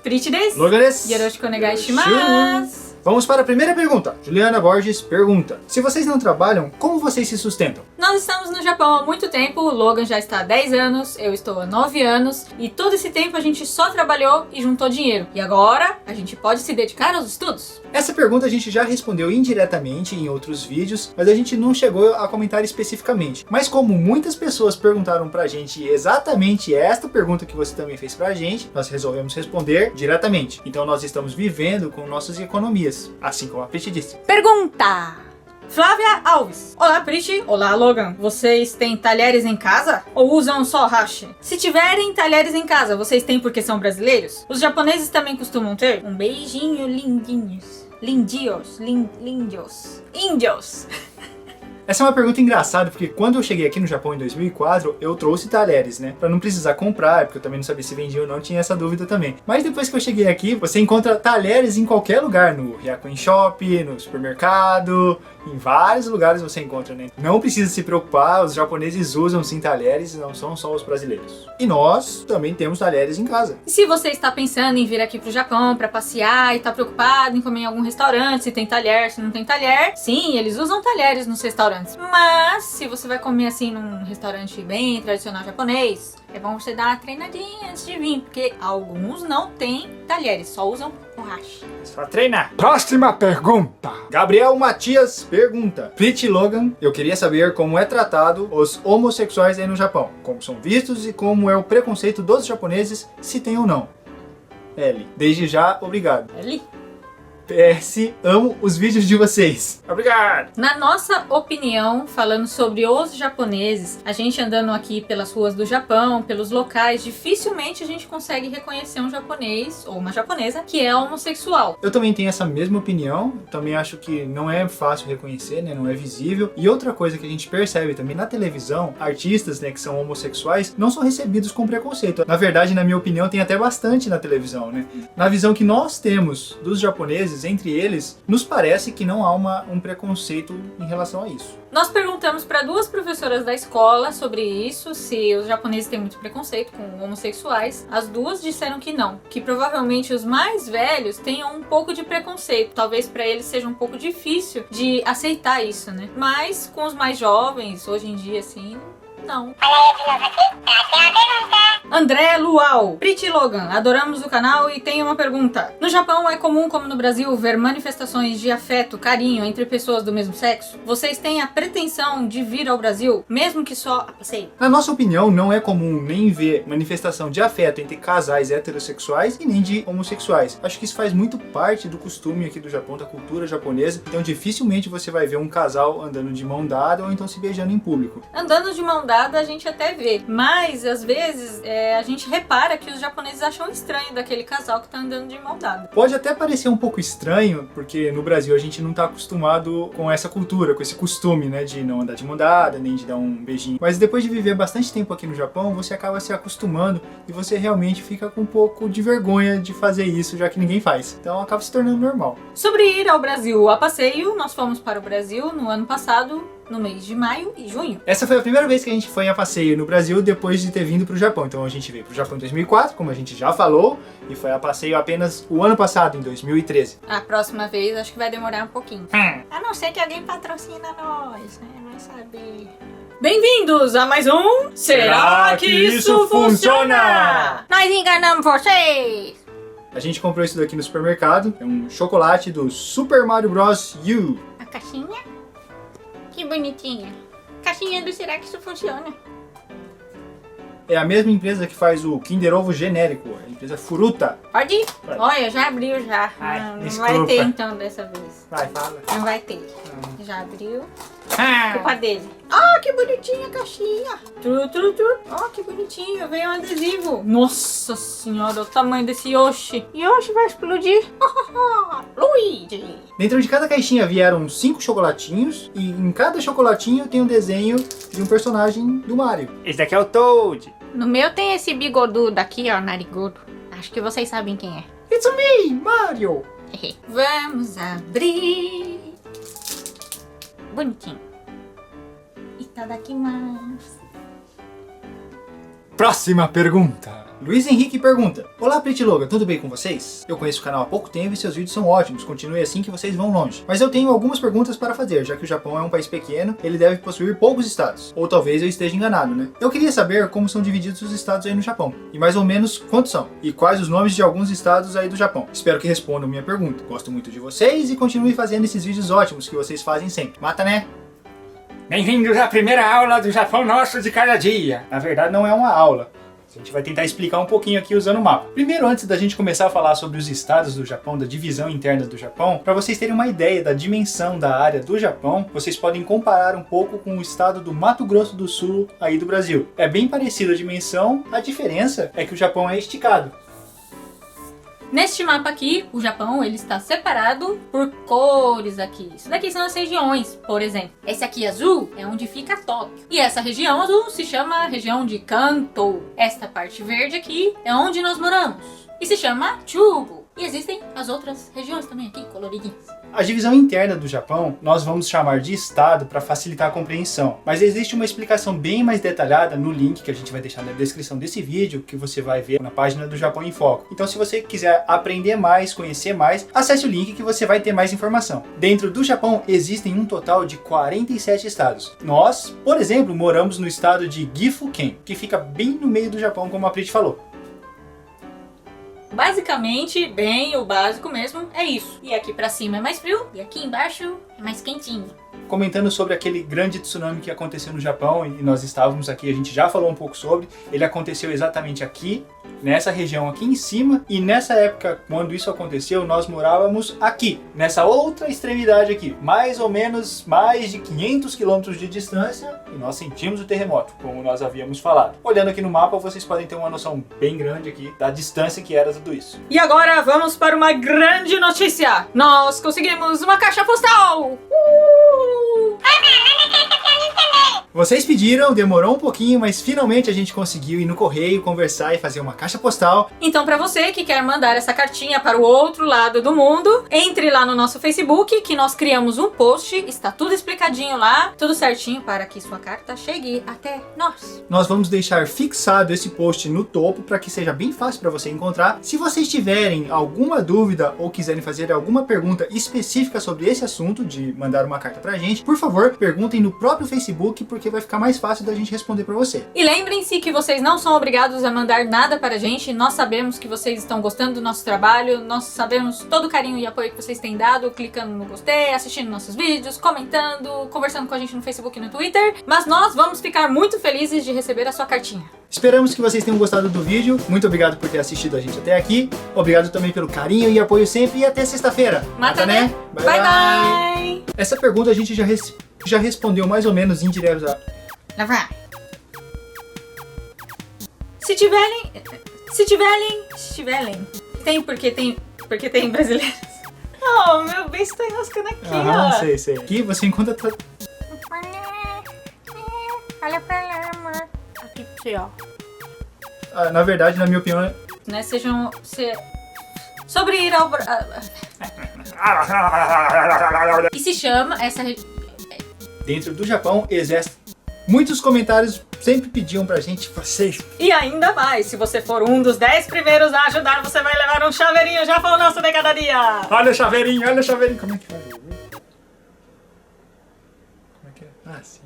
Priti desu. Logan desu. Yoroshiku onegai shimasu. Vamos para a primeira pergunta. Juliana Borges pergunta: se vocês não trabalham, como vocês se sustentam? Nós estamos no Japão há muito tempo, o Logan já está há 10 anos, eu estou há 9 anos, e todo esse tempo a gente só trabalhou e juntou dinheiro. E agora, a gente pode se dedicar aos estudos? Essa pergunta a gente já respondeu indiretamente em outros vídeos, mas a gente não chegou a comentar especificamente. Mas como muitas pessoas perguntaram pra gente exatamente esta pergunta que você também fez pra gente, nós resolvemos responder diretamente. Então nós estamos vivendo com nossas economias, assim como a Priti disse. Pergunta! Flávia Alves. Olá, Priti. Olá, Logan. Vocês têm talheres em casa? Ou usam só hashi? Se tiverem talheres em casa, vocês têm porque são brasileiros? Os japoneses também costumam ter? Um beijinho, lindinhos. Lindios. Índios. Essa é uma pergunta engraçada, porque quando eu cheguei aqui no Japão em 2004, eu trouxe talheres, né? Pra não precisar comprar, porque eu também não sabia se vendia ou não, tinha essa dúvida também. Mas depois que eu cheguei aqui, você encontra talheres em qualquer lugar, no Ryakuen Shop, no supermercado, em vários lugares você encontra, né? Não precisa se preocupar, os japoneses usam sim talheres, não são só os brasileiros. E nós também temos talheres em casa. E se você está pensando em vir aqui pro Japão pra passear e tá preocupado em comer em algum restaurante, se tem talher, se não tem talher, sim, eles usam talheres nos restaurantes. Mas se você vai comer assim num restaurante bem tradicional japonês, é bom você dar uma treinadinha antes de vir, porque alguns não têm talheres, só usam o hashi. Só treinar. Próxima pergunta. Gabriel Matias pergunta: Priti Logan, eu queria saber como é tratado os homossexuais aí no Japão, como são vistos e como é o preconceito dos japoneses, se tem ou não. L. Desde já, obrigado. Ali. PS, amo os vídeos de vocês. Obrigado! Na nossa opinião, falando sobre os japoneses, a gente andando aqui pelas ruas do Japão, pelos locais, dificilmente a gente consegue reconhecer um japonês ou uma japonesa que é homossexual. Eu também tenho essa mesma opinião, também acho que não é fácil reconhecer, né, não é visível. E outra coisa que a gente percebe também na televisão, artistas, né, que são homossexuais, não são recebidos com preconceito. Na verdade, na minha opinião, tem até bastante na televisão, né? Na visão que nós temos dos japoneses, entre eles, nos parece que não há um preconceito em relação a isso. Nós perguntamos para duas professoras da escola sobre isso, se os japoneses têm muito preconceito com homossexuais. As duas disseram que não, que provavelmente os mais velhos tenham um pouco de preconceito. Talvez para eles seja um pouco difícil de aceitar isso, né? Mas com os mais jovens, hoje em dia, assim, não. André Luau. Priti Logan, adoramos o canal e tem uma pergunta. No Japão é comum, como no Brasil, ver manifestações de afeto, carinho entre pessoas do mesmo sexo? Vocês têm a pretensão de vir ao Brasil, mesmo que só a passeio? Na nossa opinião, não é comum nem ver manifestação de afeto entre casais heterossexuais e nem de homossexuais. Acho que isso faz muito parte do costume aqui do Japão, da cultura japonesa. Então dificilmente você vai ver um casal andando de mão dada ou então se beijando em público. Andando de mão dada a gente até vê, mas às vezes a gente repara que os japoneses acham estranho daquele casal que tá andando de mão dada. Pode até parecer um pouco estranho, porque no Brasil a gente não tá acostumado com essa cultura, com esse costume, né, de não andar de mão dada, nem de dar um beijinho. Mas depois de viver bastante tempo aqui no Japão, você acaba se acostumando e você realmente fica com um pouco de vergonha de fazer isso, já que ninguém faz. Então acaba se tornando normal. Sobre ir ao Brasil a passeio, nós fomos para o Brasil no ano passado, no mês de maio e junho. Essa foi a primeira vez que a gente foi a passeio no Brasil depois de ter vindo pro Japão. Então a gente veio pro Japão em 2004, como a gente já falou, e foi a passeio apenas o ano passado, em 2013. A próxima vez acho que vai demorar um pouquinho. A não ser que alguém patrocina nós, né? Vai saber. Bem-vindos a mais um Será que isso funciona? Nós enganamos vocês! A gente comprou isso daqui no supermercado. É um chocolate do Super Mario Bros. U. A caixinha? Que bonitinha. Caixinha do Será que isso funciona? É a mesma empresa que faz o Kinder Ovo genérico, a empresa Furuta. Pode ir? Vai. Olha, já abriu já. Ai, Não desculpa. vai ter então dessa vez. Vai, fala. Não vai ter. Já abriu. Ah, Culpa dele. Ah, que bonitinha a caixinha. Ah, que bonitinho. Veio um adesivo. Nossa senhora, o tamanho desse Yoshi. Yoshi vai explodir. Luigi. Dentro de cada caixinha vieram 5 chocolatinhos e em cada chocolatinho tem um desenho de um personagem do Mario. Esse daqui é o Toad. No meu tem esse bigodudo aqui, ó, narigudo. Acho que vocês sabem quem é. It's me, Mario. Vamos abrir. Bonitinho. Itadakimasu. Próxima pergunta. Luiz Henrique pergunta: Olá, Pretiloga, tudo bem com vocês? Eu conheço o canal há pouco tempo e seus vídeos são ótimos, continue assim que vocês vão longe. Mas eu tenho algumas perguntas para fazer, já que o Japão é um país pequeno, ele deve possuir poucos estados. Ou talvez eu esteja enganado, né? Eu queria saber como são divididos os estados aí no Japão, e mais ou menos quantos são, e quais os nomes de alguns estados aí do Japão. Espero que respondam minha pergunta. Gosto muito de vocês e continue fazendo esses vídeos ótimos que vocês fazem sempre. Mata, né? Bem-vindos à primeira aula do Japão Nosso de cada dia. Na verdade não é uma aula. A gente vai tentar explicar um pouquinho aqui usando o mapa. Primeiro, antes da gente começar a falar sobre os estados do Japão, da divisão interna do Japão, para vocês terem uma ideia da dimensão da área do Japão, vocês podem comparar um pouco com o estado do Mato Grosso do Sul aí do Brasil. É bem parecida a dimensão, a diferença é que o Japão é esticado. Neste mapa aqui, o Japão ele está separado por cores aqui. Isso daqui são as regiões, por exemplo. Esse aqui azul é onde fica Tóquio. E essa região azul se chama região de Kanto. Esta parte verde aqui é onde nós moramos. E se chama Chubu. E existem as outras regiões também aqui, coloridinhas. A divisão interna do Japão nós vamos chamar de estado para facilitar a compreensão, mas existe uma explicação bem mais detalhada no link que a gente vai deixar na descrição desse vídeo, que você vai ver na página do Japão em Foco. Então se você quiser aprender mais, conhecer mais, acesse o link que você vai ter mais informação. Dentro do Japão existem um total de 47 estados. Nós, por exemplo, moramos no estado de Gifu-ken, que fica bem no meio do Japão, como a Prit falou. Basicamente, bem, o básico mesmo é isso. E aqui pra cima é mais frio e aqui embaixo é mais quentinho. Comentando sobre aquele grande tsunami que aconteceu no Japão, e nós estávamos aqui, a gente já falou um pouco sobre, ele aconteceu exatamente aqui, nessa região aqui em cima, e nessa época, quando isso aconteceu, nós morávamos aqui, nessa outra extremidade aqui, mais ou menos mais de 500 quilômetros de distância, e nós sentimos o terremoto, como nós havíamos falado. Olhando aqui no mapa, vocês podem ter uma noção bem grande aqui da distância que era tudo isso. E agora vamos para uma grande notícia. Nós conseguimos uma caixa postal! Vocês pediram, demorou um pouquinho, mas finalmente a gente conseguiu ir no correio, conversar e fazer uma caixa postal. Então, para você que quer mandar essa cartinha para o outro lado do mundo, entre lá no nosso Facebook, que nós criamos um post, está tudo explicadinho lá, tudo certinho para que sua carta chegue até nós. Nós vamos deixar fixado esse post no topo para que seja bem fácil para você encontrar. Se vocês tiverem alguma dúvida ou quiserem fazer alguma pergunta específica sobre esse assunto de mandar uma carta pra gente, por favor, perguntem no próprio Facebook, porque vai ficar mais fácil da gente responder pra você. E lembrem-se que vocês não são obrigados a mandar nada para a gente, nós sabemos que vocês estão gostando do nosso trabalho, nós sabemos todo o carinho e apoio que vocês têm dado, clicando no gostei, assistindo nossos vídeos, comentando, conversando com a gente no Facebook e no Twitter, mas nós vamos ficar muito felizes de receber a sua cartinha. Esperamos que vocês tenham gostado do vídeo, muito obrigado por ter assistido a gente até aqui, obrigado também pelo carinho e apoio sempre, e até sexta-feira. Mata, né? Bye, bye! Essa pergunta a gente já respondeu mais ou menos indireto a... Lá vai. Se tiverem. Porque tem brasileiros. Oh, meu beijo tá enroscando aqui, ó. Sei. Aqui você encontra... Olha pra lá, amor. Aqui pra você, ó. Na verdade, na minha opinião... Né, sobre ir ao... E se chama essa... Dentro do Japão, existe... Muitos comentários sempre pediam pra gente, vocês... E ainda mais, se você for um dos 10 primeiros a ajudar, você vai levar um chaveirinho Japão Nosso de cada dia. Olha o chaveirinho. Como é que faz? Como é que é? Ah, sim.